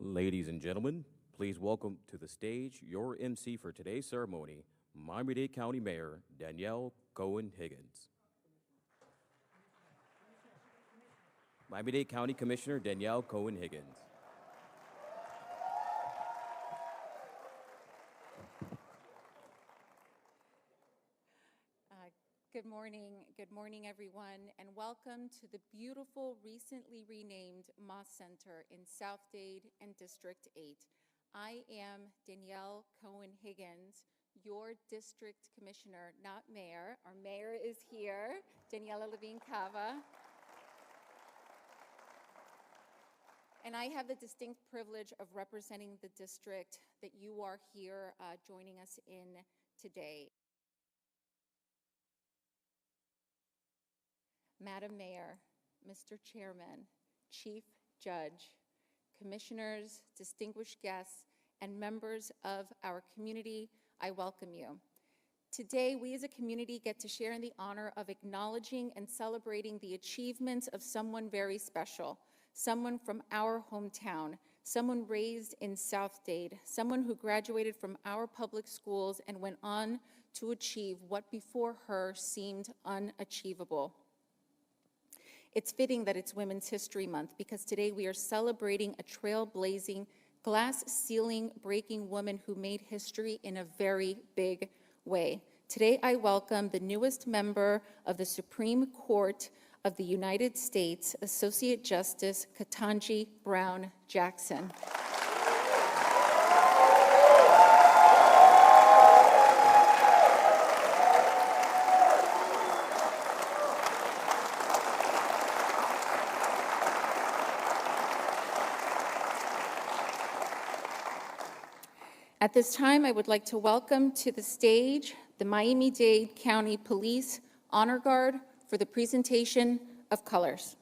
Ladies and gentlemen, please welcome to the stage your MC for today's ceremony, Miami-Dade County Mayor Danielle Cohen Higgins. Miami-Dade County Commissioner Danielle Cohen Higgins. Good morning, everyone, and welcome to the beautiful, recently renamed Moss Center in South Dade and District 8. I am Danielle Cohen Higgins, your district commissioner, not mayor. Our mayor is here, Daniela Levine Cava. And I have the distinct privilege of representing the district that you are here joining us in today. Madam Mayor, Mr. Chairman, Chief Judge, Commissioners, distinguished guests, and members of our community, I welcome you. Today, we as a community get to share in the honor of acknowledging and celebrating the achievements of someone very special, someone from our hometown, someone raised in South Dade, someone who graduated from our public schools and went on to achieve what before her seemed unachievable. It's fitting that it's Women's History Month because today we are celebrating a trailblazing, glass ceiling breaking woman who made history in a very big way. Today I welcome the newest member of the Supreme Court of the United States, Associate Justice Ketanji Brown Jackson. At this time, I would like to welcome to the stage the Miami-Dade County Police Honor Guard for the presentation of colors.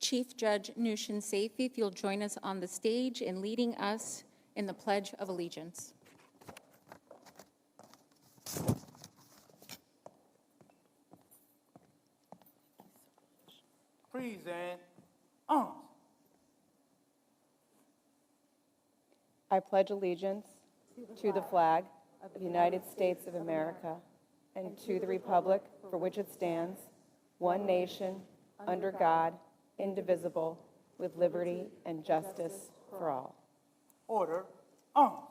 Chief Judge Nushin Saifi, if you'll join us on the stage in leading us in the Pledge of Allegiance. Present arms. I pledge allegiance to the flag of the United States of America and to the republic for which it stands, one nation, under God, indivisible, with liberty and justice for all. Order arms.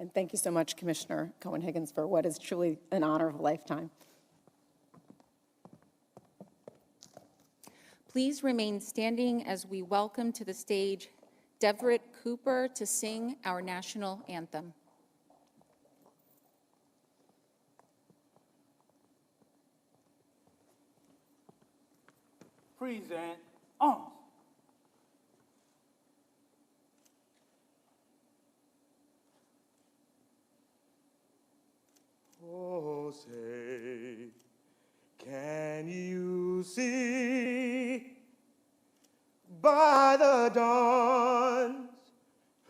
And thank you so much, Commissioner Cohen Higgins, for what is truly an honor of a lifetime. Please remain standing as we welcome to the stage Deverett Cooper to sing our national anthem. Present arms. Oh, say, can you see by the dawn's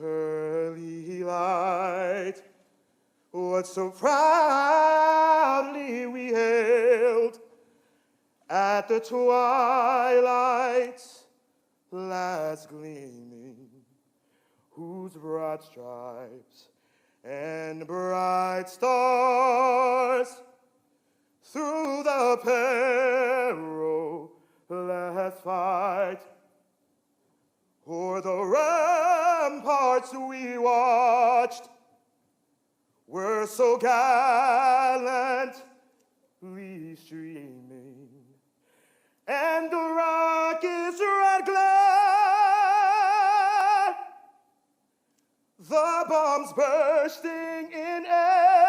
early light what so proudly we hailed at the twilight's last gleaming, whose broad stripes and bright stars through the perilous fight o'er the ramparts we watched were so gallantly streaming, and the rocket's red glare, the bombs bursting in air,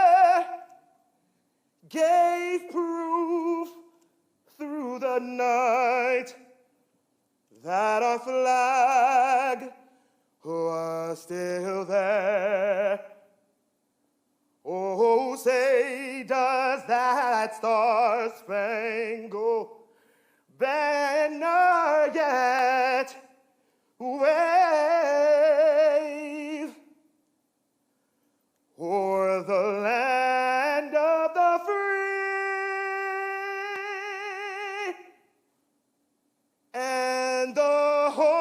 that our flag was still there. Oh, say, does that star-spangled banner yet wave o'er the land of the free and the home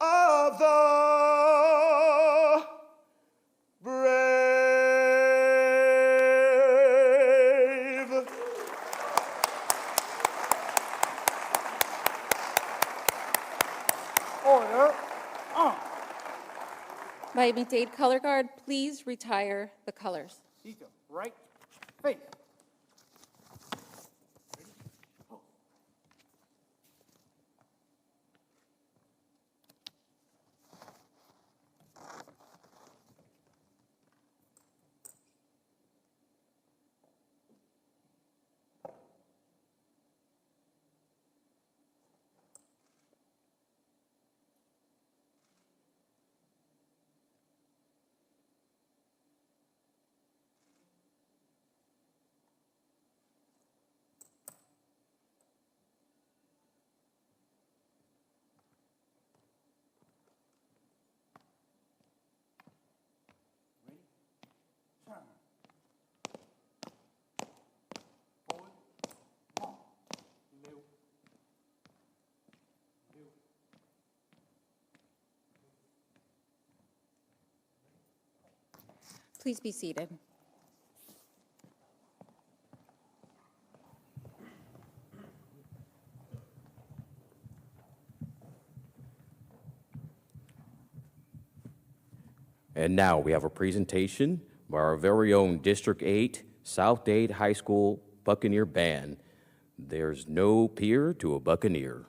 of the brave? Order. Miami-Dade Color Guard, please retire the colors. Tito, right, face. Please be seated. And now we have a presentation by our very own District 8 South Dade High School Buccaneer Band. There's no peer to a Buccaneer.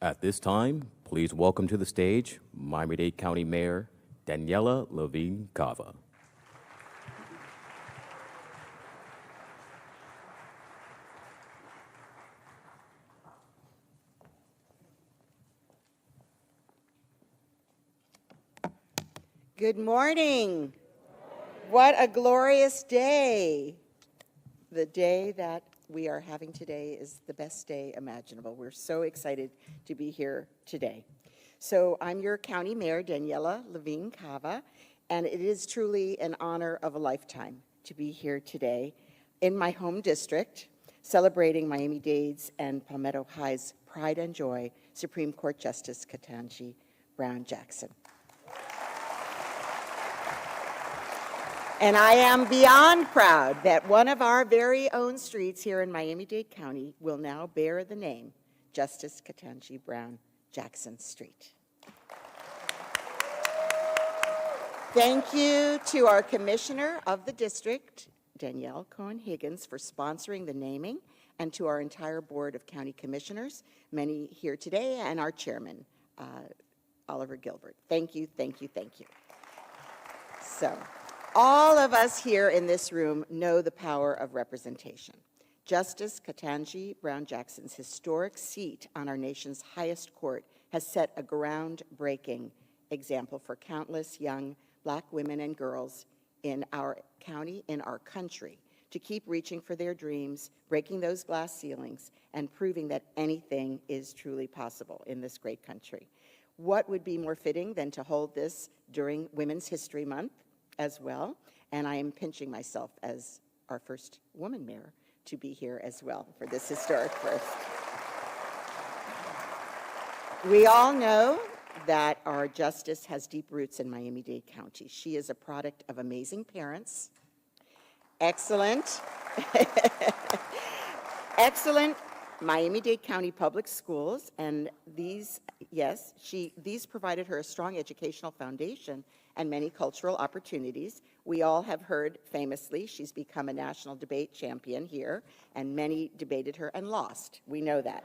At this time, please welcome to the stage Miami-Dade County Mayor Daniela Levine Cava. Good morning. What a glorious day. The day that we are having today is the best day imaginable. We're so excited to be here today. So I'm your county mayor, Daniela Levine Cava, and it is truly an honor of a lifetime to be here today in my home district, celebrating Miami-Dade's and Palmetto High's pride and joy, Supreme Court Justice Ketanji Brown Jackson. And I am beyond proud that one of our very own streets here in Miami-Dade County will now bear the name Justice Ketanji Brown Jackson Street. Thank you to our commissioner of the district, Danielle Cohen-Higgins, for sponsoring the naming, and to our entire board of county commissioners, many here today, and our chairman, Oliver Gilbert. Thank you, thank you, thank you. So, all of us here in this room know the power of representation. Justice Ketanji Brown Jackson's historic seat on our nation's highest court has set a groundbreaking example for countless young Black women and girls in our county, in our country, to keep reaching for their dreams, breaking those glass ceilings, and proving that anything is truly possible in this great country. What would be more fitting than to hold this during Women's History Month as well? And I am pinching myself as our first woman mayor to be here as well for this historic first. We all know that our justice has deep roots in Miami-Dade County. She is a product of amazing parents, excellent Miami-Dade County public schools, and these provided her a strong educational foundation and many cultural opportunities. We all have heard famously she's become a national debate champion here, and many debated her and lost. We know that.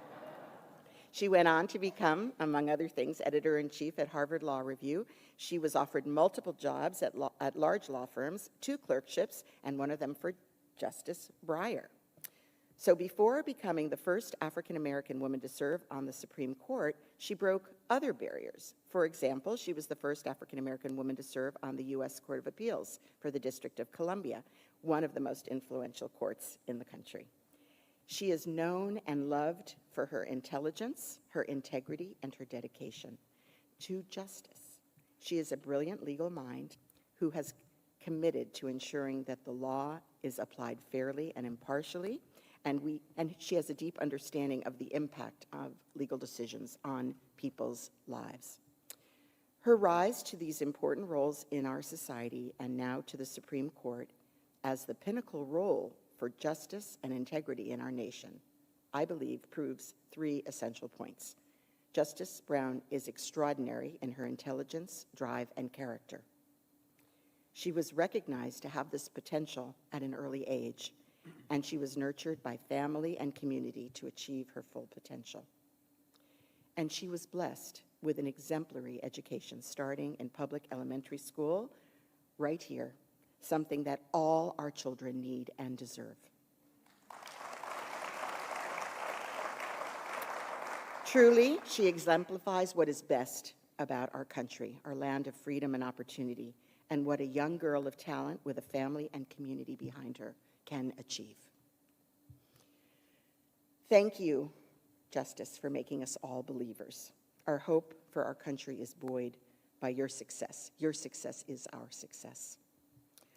She went on to become, among other things, editor-in-chief at Harvard Law Review. She was offered multiple jobs at large law firms, 2 clerkships, and one of them for Justice Breyer. So before becoming the first African-American woman to serve on the Supreme Court, she broke other barriers. For example, she was the first African-American woman to serve on the U.S. Court of Appeals for the District of Columbia, one of the most influential courts in the country. She is known and loved for her intelligence, her integrity, and her dedication to justice. She is a brilliant legal mind who has committed to ensuring that the law is applied fairly and impartially, and she has a deep understanding of the impact of legal decisions on people's lives. Her rise to these important roles in our society and now to the Supreme Court as the pinnacle role for justice and integrity in our nation, I believe, proves 3 essential points. Justice Brown is extraordinary in her intelligence, drive, and character. She was recognized to have this potential at an early age, and she was nurtured by family and community to achieve her full potential. And she was blessed with an exemplary education, starting in public elementary school right here, something that all our children need and deserve. Truly, she exemplifies what is best about our country, our land of freedom and opportunity, and what a young girl of talent with a family and community behind her can achieve. Thank you, Justice, for making us all believers. Our hope for our country is buoyed by your success. Your success is our success.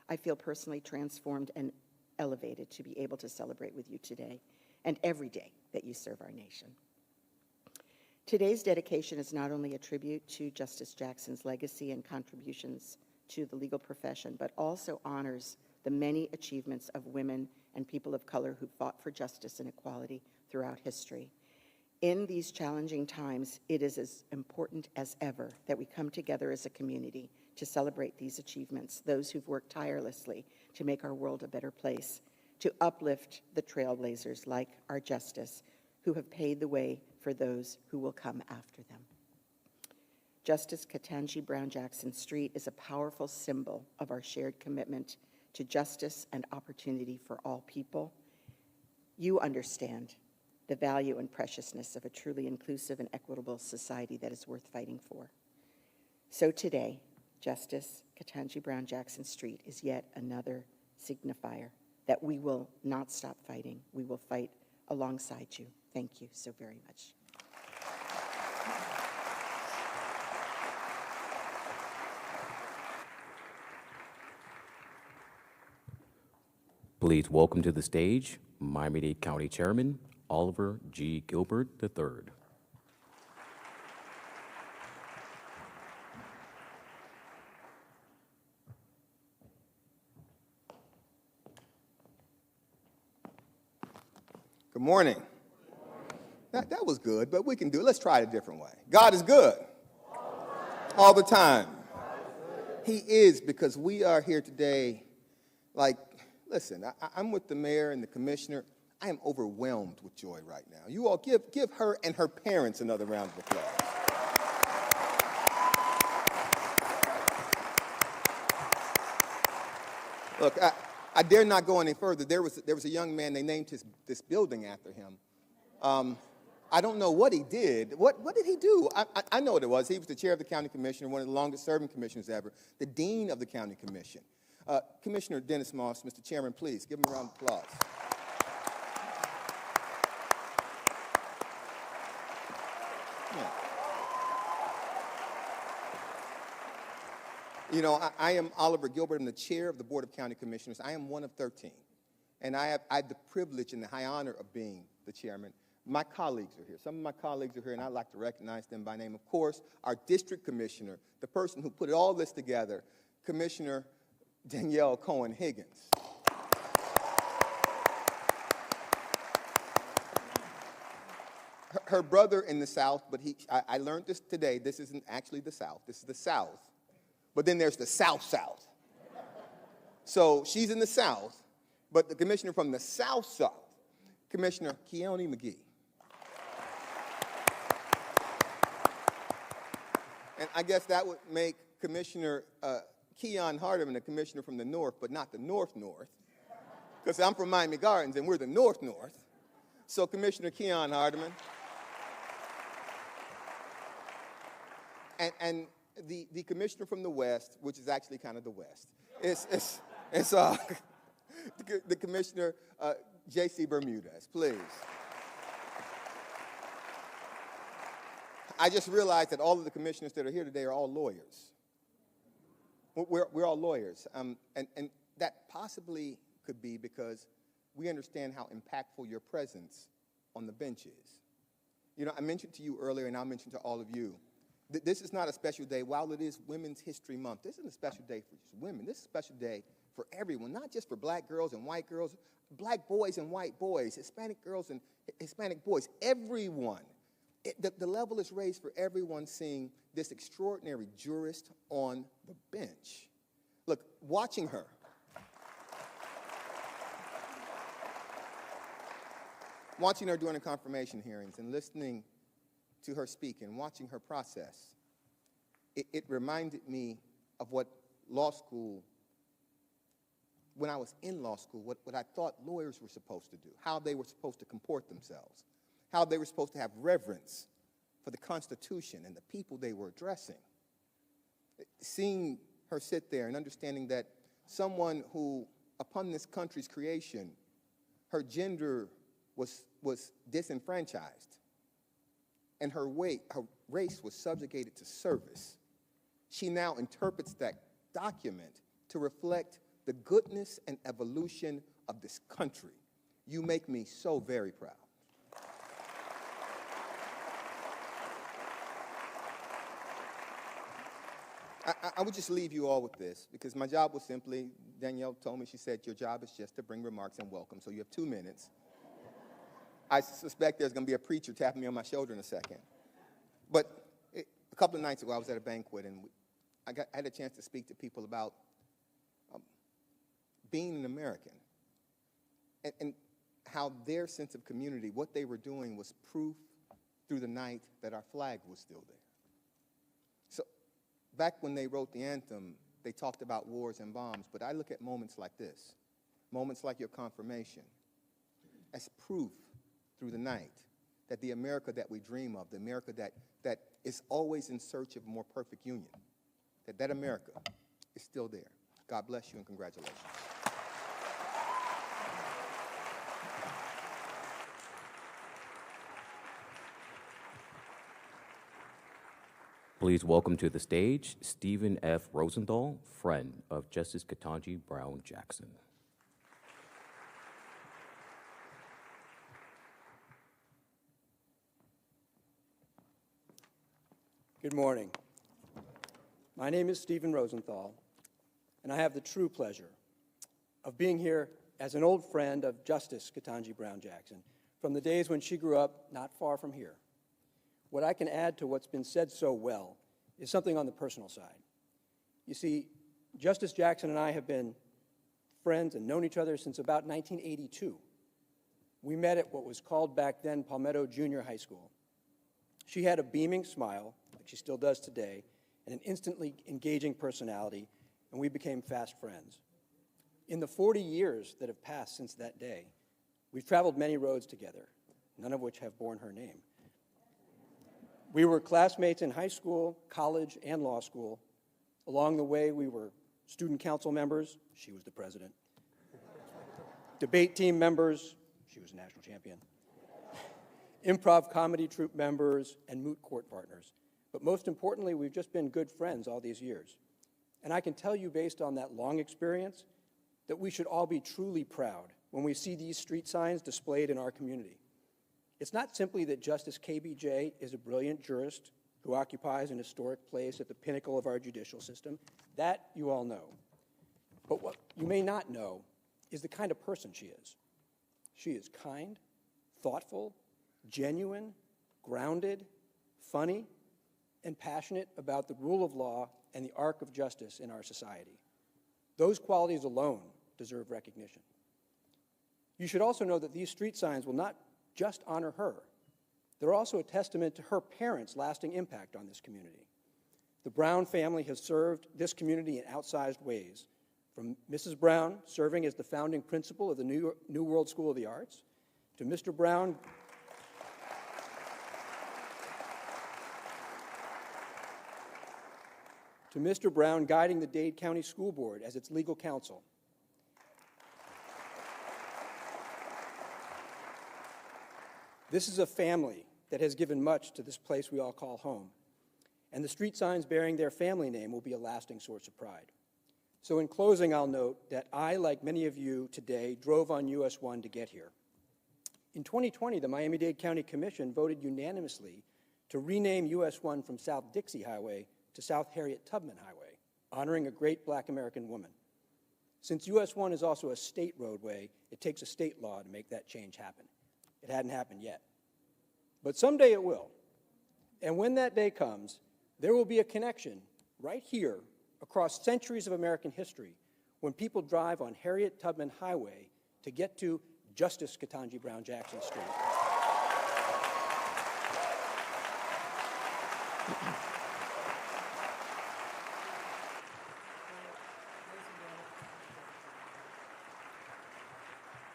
I feel personally transformed and elevated to be able to celebrate with you today and every day that you serve our nation. Today's dedication is not only a tribute to Justice Jackson's legacy and contributions to the legal profession, but also honors the many achievements of women and people of color who fought for justice and equality throughout history. In these challenging times, it is as important as ever that we come together as a community to celebrate these achievements, those who've worked tirelessly to make our world a better place, to uplift the trailblazers like our justice, who have paved the way for those who will come after them. Justice Ketanji Brown Jackson Street is a powerful symbol of our shared commitment to justice and opportunity for all people. You understand the value and preciousness of a truly inclusive and equitable society that is worth fighting for. So today, Justice Ketanji Brown Jackson Street is yet another signifier that we will not stop fighting. We will fight alongside you. Thank you so very much. Please welcome to the stage Miami-Dade County Chairman Oliver G. Gilbert III. Good morning. That was good, but we can do it. Let's try it a different way. God is good. All the time. He is, because we are here today. Like, listen, I'm with the mayor and the commissioner. I am overwhelmed with joy right now. You all give her and her parents another round of applause. Look, I dare not go any further. There was a young man, they named this building after him. I don't know what he did. What did he do? I know what it was. He was the chair of the county commission, one of the longest serving commissioners ever, the dean of the county commission. Commissioner Dennis Moss, Mr. Chairman, please give him a round of applause. Yeah. You know, I am Oliver Gilbert. I'm the chair of the Board of County Commissioners. I am one of 13. And I have the privilege and the high honor of being the chairman. My colleagues are here. Some of my colleagues are here, and I'd like to recognize them by name. Of course, our district commissioner, the person who put all this together, Commissioner Danielle Cohen-Higgins. Her brother in the South, but I learned this today. This isn't actually the South. This is the South. But then there's the South-South. So she's in the South, but the commissioner from the South-South, Commissioner Keone McGee. And I guess that would make Commissioner Keon Hardeman a commissioner from the North, but not the North-North, because I'm from Miami Gardens, and we're the North-North. So Commissioner Keon Hardeman. And the commissioner from the West, which is actually kind of the West, it's the Commissioner J.C. Bermudez, please. I just realized that all of the commissioners that are here today are all lawyers. We're all lawyers, and that possibly could be because we understand how impactful your presence on the bench is. You know, I mentioned to you earlier, and I'll mention to all of you, this is not a special day. While it is Women's History Month, this isn't a special day for just women. This is a special day for everyone, not just for black girls and white girls, black boys and white boys, Hispanic girls and Hispanic boys, everyone. The level is raised for everyone seeing this extraordinary jurist on the bench. Look, watching her, during the confirmation hearings and listening to her speak and watching her process, it reminded me of what law school, when I was in law school, what I thought lawyers were supposed to do, how they were supposed to comport themselves, how they were supposed to have reverence for the Constitution and the people they were addressing. Seeing her sit there and understanding that someone who, upon this country's creation, her gender was disenfranchised, and her race was subjugated to service. She now interprets that document to reflect the goodness and evolution of this country. You make me so very proud. I would just leave you all with this, because my job was simply, Danielle told me, she said, your job is just to bring remarks and welcome, so you have 2 minutes. I suspect there's going to be a preacher tapping me on my shoulder in a second. But a couple of nights ago, I was at a banquet, and I had a chance to speak to people about being an American and how their sense of community, what they were doing, was proof through the night that our flag was still there. So back when they wrote the anthem, they talked about wars and bombs, but I look at moments like this, moments like your confirmation, as proof through the night that the America that we dream of, the America that is always in search of a more perfect union, that America is still there. God bless you and congratulations. Please welcome to the stage Stephen F. Rosenthal, friend of Justice Ketanji Brown Jackson. Good morning. My name is Stephen Rosenthal, and I have the true pleasure of being here as an old friend of Justice Ketanji Brown Jackson from the days when she grew up not far from here. What I can add to what's been said so well is something on the personal side. You see, Justice Jackson and I have been friends and known each other since about 1982. We met at what was called back then Palmetto Junior High School. She had a beaming smile, like she still does today, and an instantly engaging personality, and we became fast friends. In the 40 years that have passed since that day, we've traveled many roads together, none of which have borne her name. We were classmates in high school, college, and law school. Along the way, we were student council members. She was the president. Debate team members. She was a national champion. Improv comedy troupe members and moot court partners. But most importantly, we've just been good friends all these years. And I can tell you, based on that long experience, that we should all be truly proud when we see these street signs displayed in our community. It's not simply that Justice KBJ is a brilliant jurist who occupies an historic place at the pinnacle of our judicial system. That you all know. But what you may not know is the kind of person she is. She is kind, thoughtful, genuine, grounded, funny, and passionate about the rule of law and the arc of justice in our society. Those qualities alone deserve recognition. You should also know that these street signs will not just honor her. They're also a testament to her parents' lasting impact on this community. The Brown family has served this community in outsized ways, from Mrs. Brown serving as the founding principal of the New World School of the Arts, to Mr. Brown guiding the Dade County School Board as its legal counsel. This is a family that has given much to this place we all call home, and the street signs bearing their family name will be a lasting source of pride. So in closing, I'll note that I, like many of you today, drove on US 1 to get here. In 2020, the Miami-Dade County Commission voted unanimously to rename US 1 from South Dixie Highway to South Harriet Tubman Highway, honoring a great Black American woman. Since US 1 is also a state roadway, it takes a state law to make that change happen. It hadn't happened yet. But someday it will. And when that day comes, there will be a connection right here across centuries of American history when people drive on Harriet Tubman Highway to get to Justice Ketanji Brown Jackson Street.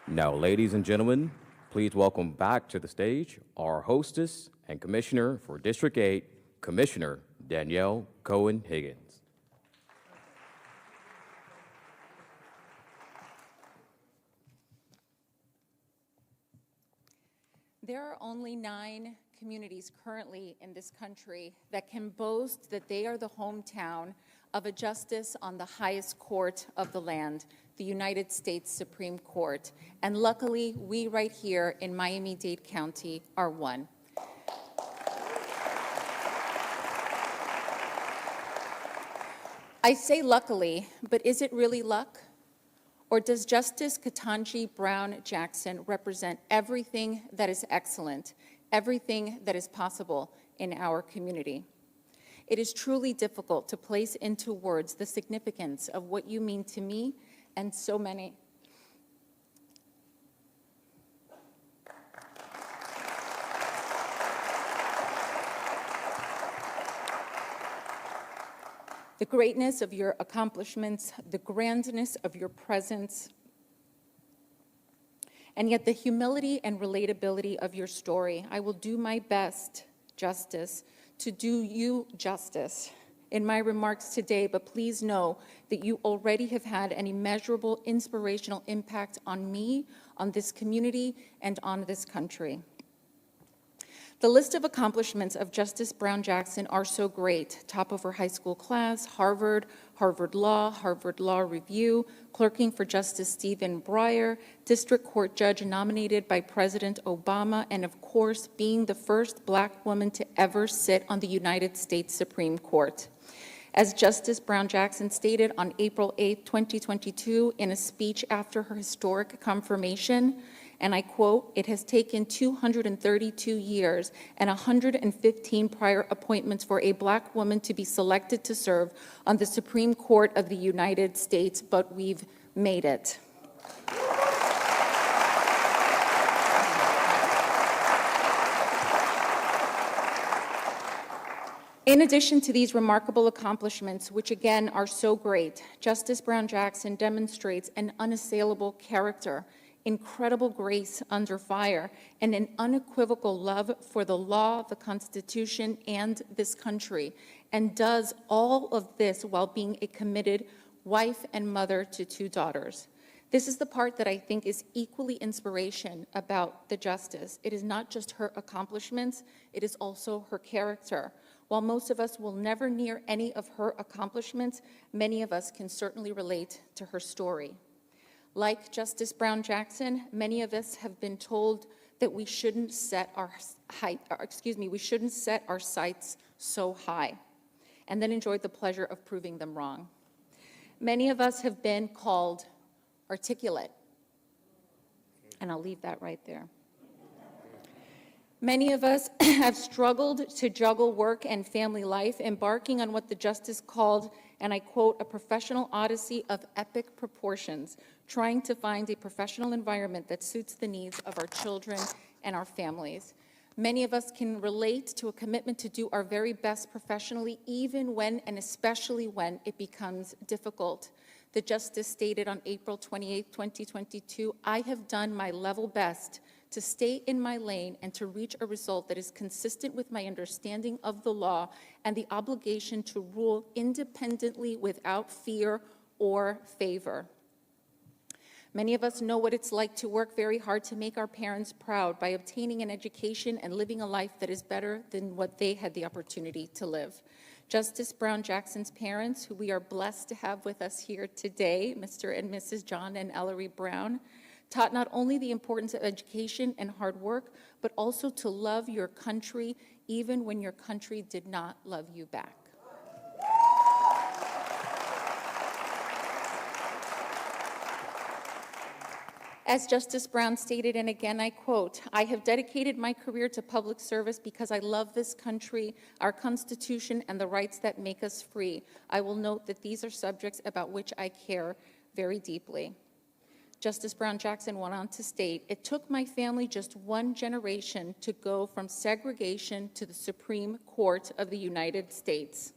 Now, ladies and gentlemen, please welcome back to the stage our hostess and commissioner for District 8, Commissioner Danielle Cohen-Higgins. There are only 9 communities currently in this country that can boast that they are the hometown of a justice on the highest court of the land, the United States Supreme Court. And luckily, we right here in Miami-Dade County are one. I say luckily, but is it really luck? Or does Justice Ketanji Brown Jackson represent everything that is excellent, everything that is possible in our community? It is truly difficult to place into words the significance of what you mean to me and so many. the greatness of your accomplishments, the grandness of your presence, and yet the humility and relatability of your story. I will do my best, Justice, to do you justice in my remarks today, but please know that you already have had an immeasurable inspirational impact on me, on this community, and on this country. The list of accomplishments of Justice Brown Jackson are so great. Top of her high school class, Harvard, Harvard Law Review, clerking for Justice Stephen Breyer, district court judge nominated by President Obama, and of course, being the first Black woman to ever sit on the United States Supreme Court. As Justice Brown Jackson stated on April 8, 2022, in a speech after her historic confirmation, and I quote, "It has taken 232 years and 115 prior appointments for a Black woman to be selected to serve on the Supreme Court of the United States, but we've made it." In addition to these remarkable accomplishments, which again are so great, Justice Brown Jackson demonstrates an unassailable character, incredible grace under fire, and an unequivocal love for the law, the Constitution, and this country, and does all of this while being a committed wife and mother to 2 daughters. This is the part that I think is equally inspiration about the Justice. It is not just her accomplishments, it is also her character. While most of us will never near any of her accomplishments, many of us can certainly relate to her story. Like Justice Brown Jackson, many of us have been told that we shouldn't set our sights so high, and then enjoy the pleasure of proving them wrong. Many of us have been called articulate, and I'll leave that right there. Many of us have struggled to juggle work and family life, embarking on what the Justice called, and I quote, "a professional odyssey of epic proportions, trying to find a professional environment that suits the needs of our children and our families." Many of us can relate to a commitment to do our very best professionally, even when and especially when it becomes difficult. The Justice stated on April 28, 2022, "I have done my level best to stay in my lane and to reach a result that is consistent with my understanding of the law and the obligation to rule independently without fear or favor." Many of us know what it's like to work very hard to make our parents proud by obtaining an education and living a life that is better than what they had the opportunity to live. Justice Brown Jackson's parents, who we are blessed to have with us here today, Mr. and Mrs. John and Ellery Brown, taught not only the importance of education and hard work, but also to love your country even when your country did not love you back. As Justice Brown stated, and again I quote, "I have dedicated my career to public service because I love this country, our Constitution, and the rights that make us free. I will note that these are subjects about which I care very deeply." Justice Brown Jackson went on to state, "It took my family just one generation to go from segregation to the Supreme Court of the United States."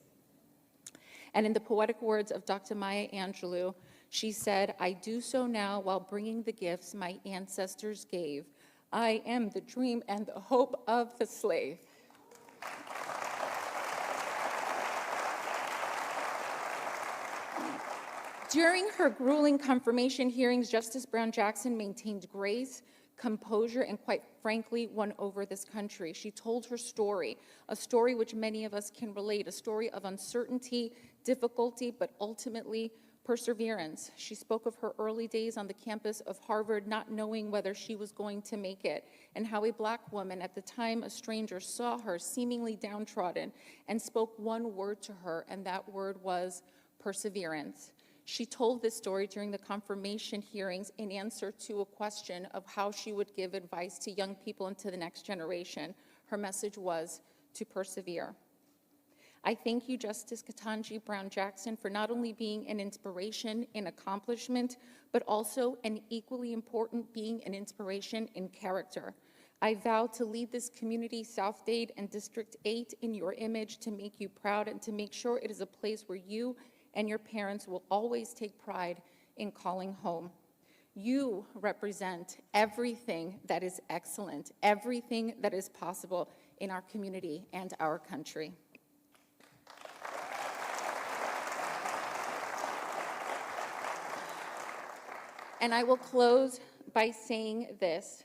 And in the poetic words of Dr. Maya Angelou, she said, "I do so now while bringing the gifts my ancestors gave. I am the dream and the hope of the slave." During her grueling confirmation hearings, Justice Brown Jackson maintained grace, composure, and quite frankly, won over this country. She told her story, a story which many of us can relate, a story of uncertainty, difficulty, but ultimately perseverance. She spoke of her early days on the campus of Harvard, not knowing whether she was going to make it, and how a Black woman, at the time a stranger, saw her seemingly downtrodden and spoke one word to her, and that word was perseverance. She told this story during the confirmation hearings in answer to a question of how she would give advice to young people and to the next generation. Her message was to persevere. I thank you, Justice Ketanji Brown Jackson, for not only being an inspiration in accomplishment, but also an equally important being an inspiration in character. I vow to lead this community, South Dade and District 8, in your image, to make you proud and to make sure it is a place where you and your parents will always take pride in calling home. You represent everything that is excellent, everything that is possible in our community and our country. And I will close by saying this.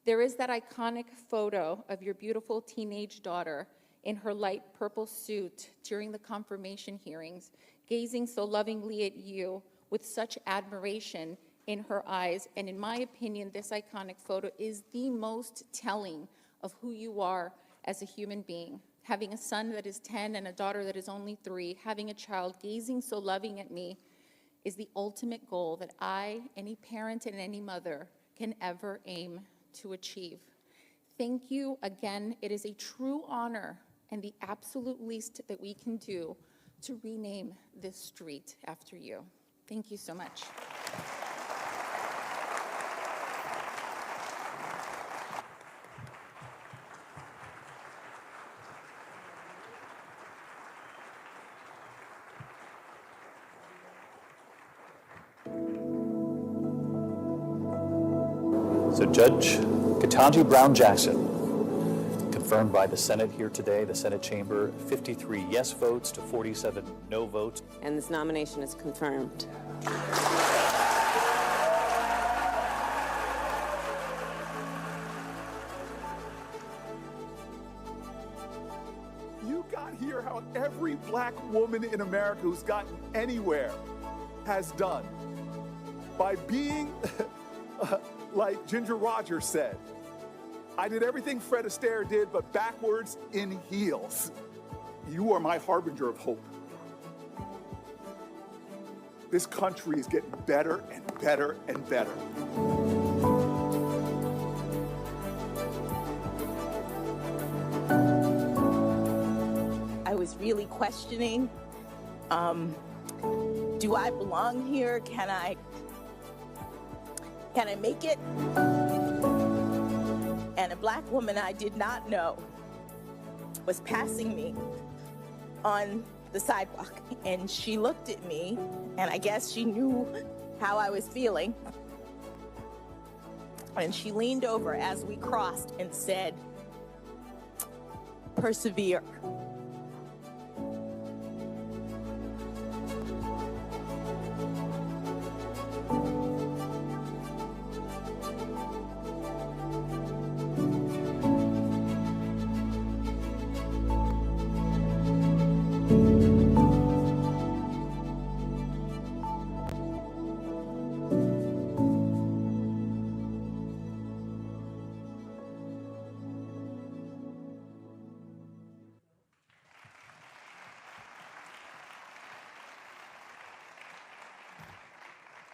There is that iconic photo of your beautiful teenage daughter in her light purple suit during the confirmation hearings, gazing so lovingly at you with such admiration in her eyes. And in my opinion, this iconic photo is the most telling of who you are as a human being. Having a son that is 10 and a daughter that is only 3, having a child gazing so loving at me is the ultimate goal that I, any parent and any mother, can ever aim to achieve. Thank you again. It is a true honor and the absolute least that we can do to rename this street after you. Thank you so much. So Judge Ketanji Brown Jackson, confirmed by the Senate here today, the Senate chamber, 53 yes votes to 47 no votes. And this nomination is confirmed. You got here how every black woman in America who's gotten anywhere has done. By being like Ginger Rogers said, I did everything Fred Astaire did, but backwards in heels. You are my harbinger of hope. This country is getting better and better and better. I was really questioning, do I belong here? Can I make it? And a black woman I did not know was passing me on the sidewalk. And she looked at me, and I guess she knew how I was feeling. And she leaned over as we crossed and said, "Persevere."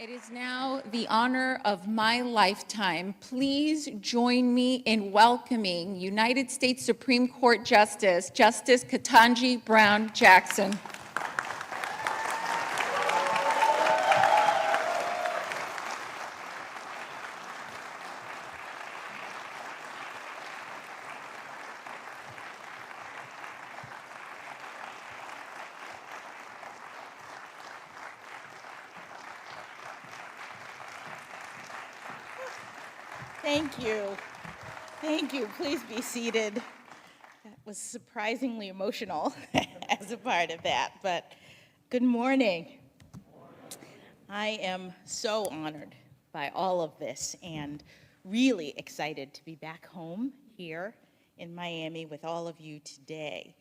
It is now the honor of my lifetime. Please join me in welcoming United States Supreme Court Justice Ketanji Brown Jackson. Thank you. Thank you. Please be seated. That was surprisingly emotional as a part of that, but good morning. I am so honored by all of this and really excited to be back home here in Miami with all of you today.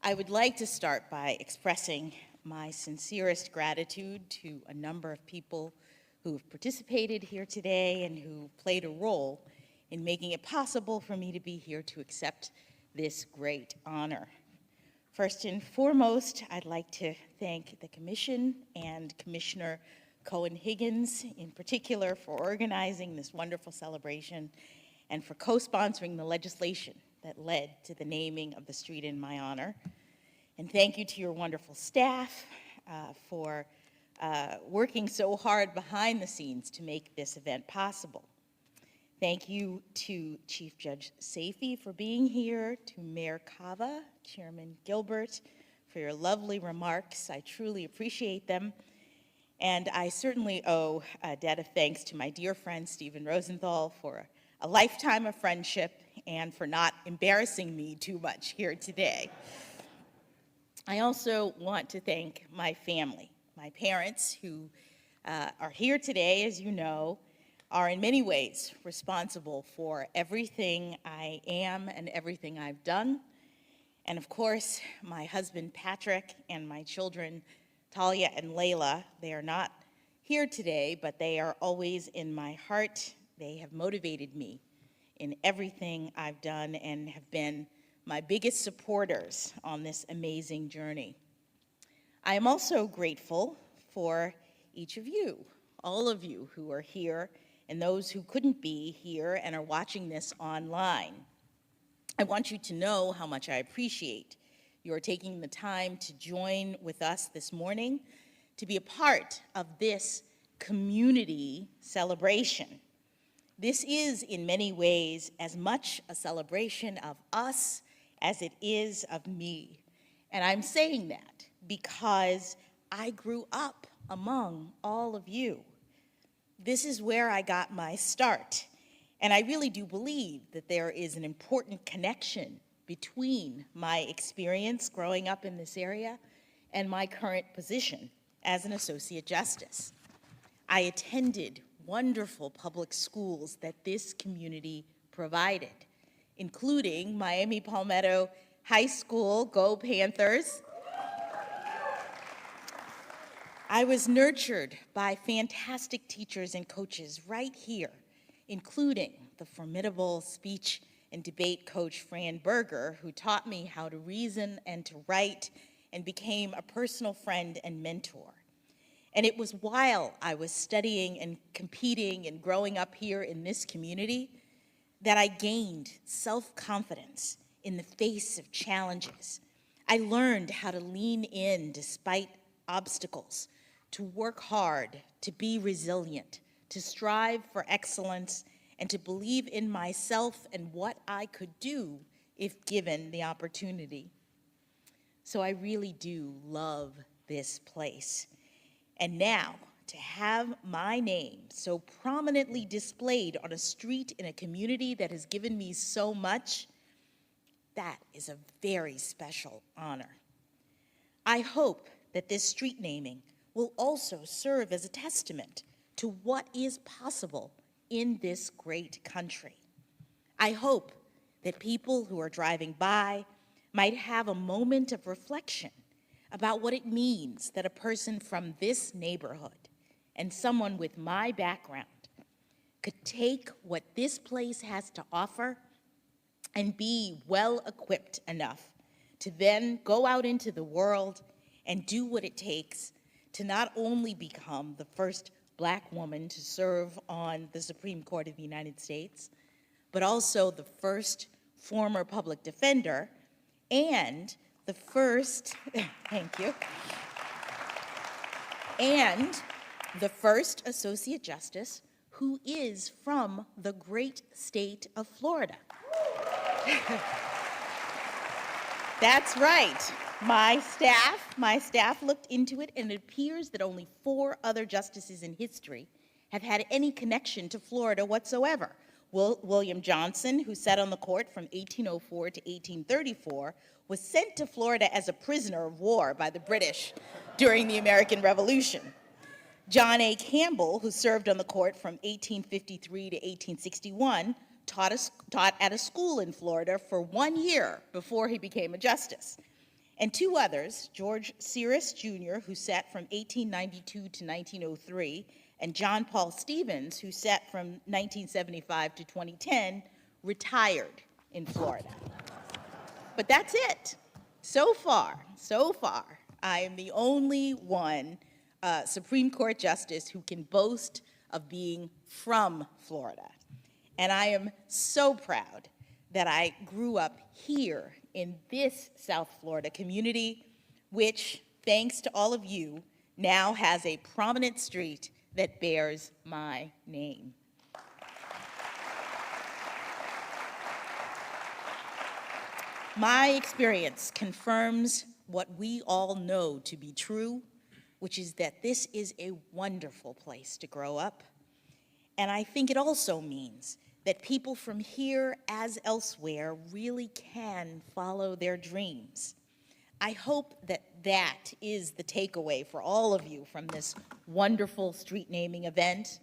I would like to start by expressing my sincerest gratitude to a number of people who have participated here today and who played a role in making it possible for me to be here to accept this great honor. First and foremost, I'd like to thank the Commission and Commissioner Cohen-Higgins in particular for organizing this wonderful celebration and for co-sponsoring the legislation that led to the naming of the street in my honor. And thank you to your wonderful staff for working so hard behind the scenes to make this event possible. Thank you to Chief Judge Safey for being here, to Mayor Cava, Chairman Gilbert, for your lovely remarks. I truly appreciate them. And I certainly owe a debt of thanks to my dear friend Stephen Rosenthal for a lifetime of friendship and for not embarrassing me too much here today. I also want to thank my family, my parents who are here today, as you know, are in many ways responsible for everything I am and everything I've done. And of course, my husband Patrick and my children Talia and Layla. They are not here today, but they are always in my heart. They have motivated me in everything I've done and have been my biggest supporters on this amazing journey. I am also grateful for each of you, all of you who are here and those who couldn't be here and are watching this online. I want you to know how much I appreciate your taking the time to join with us this morning to be a part of this community celebration. This is, in many ways, as much a celebration of us as it is of me. And I'm saying that because I grew up among all of you. This is where I got my start. And I really do believe that there is an important connection between my experience growing up in this area and my current position as an Associate Justice. I attended wonderful public schools that this community provided, including Miami Palmetto High School, Go Panthers. I was nurtured by fantastic teachers and coaches right here, including the formidable speech and debate coach Fran Berger, who taught me how to reason and to write and became a personal friend and mentor. And it was while I was studying and competing and growing up here in this community that I gained self-confidence in the face of challenges. I learned how to lean in despite obstacles, to work hard, to be resilient, to strive for excellence, and to believe in myself and what I could do if given the opportunity. So I really do love this place. And now, to have my name so prominently displayed on a street in a community that has given me so much, that is a very special honor. I hope that this street naming will also serve as a testament to what is possible in this great country. I hope that people who are driving by might have a moment of reflection about what it means that a person from this neighborhood and someone with my background could take what this place has to offer and be well-equipped enough to then go out into the world and do what it takes to not only become the first Black woman to serve on the Supreme Court of the United States, but also the first former public defender and the first, thank you, and the first Associate Justice who is from the great state of Florida. That's right. My staff looked into it, and it appears that only 4 other justices in history have had any connection to Florida whatsoever. William Johnson, who sat on the court from 1804 to 1834, was sent to Florida as a prisoner of war by the British during the American Revolution. John A. Campbell, who served on the court from 1853 to 1861, taught at a school in Florida for 1 year before he became a justice. And 2 others, George Cyrus Jr., who sat from 1892 to 1903, and John Paul Stevens, who sat from 1975 to 2010, retired in Florida. But that's it. So far, I am the only one Supreme Court justice who can boast of being from Florida. And I am so proud that I grew up here in this South Florida community, which, thanks to all of you, now has a prominent street that bears my name. My experience confirms what we all know to be true, which is that this is a wonderful place to grow up. And I think it also means that people from here as elsewhere really can follow their dreams. I hope that that is the takeaway for all of you from this wonderful street naming event.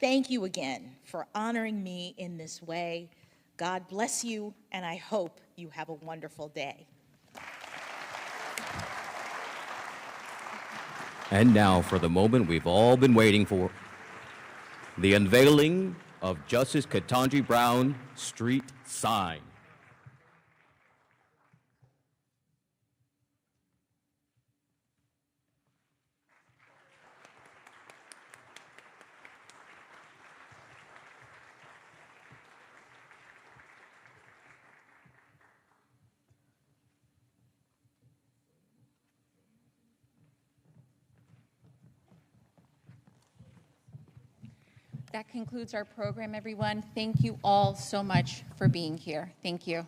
Thank you again for honoring me in this way. God bless you, and I hope you have a wonderful day. And now for the moment we've all been waiting for, the unveiling of Justice Ketanji Brown Street Sign. That concludes our program, everyone. Thank you all so much for being here. Thank you.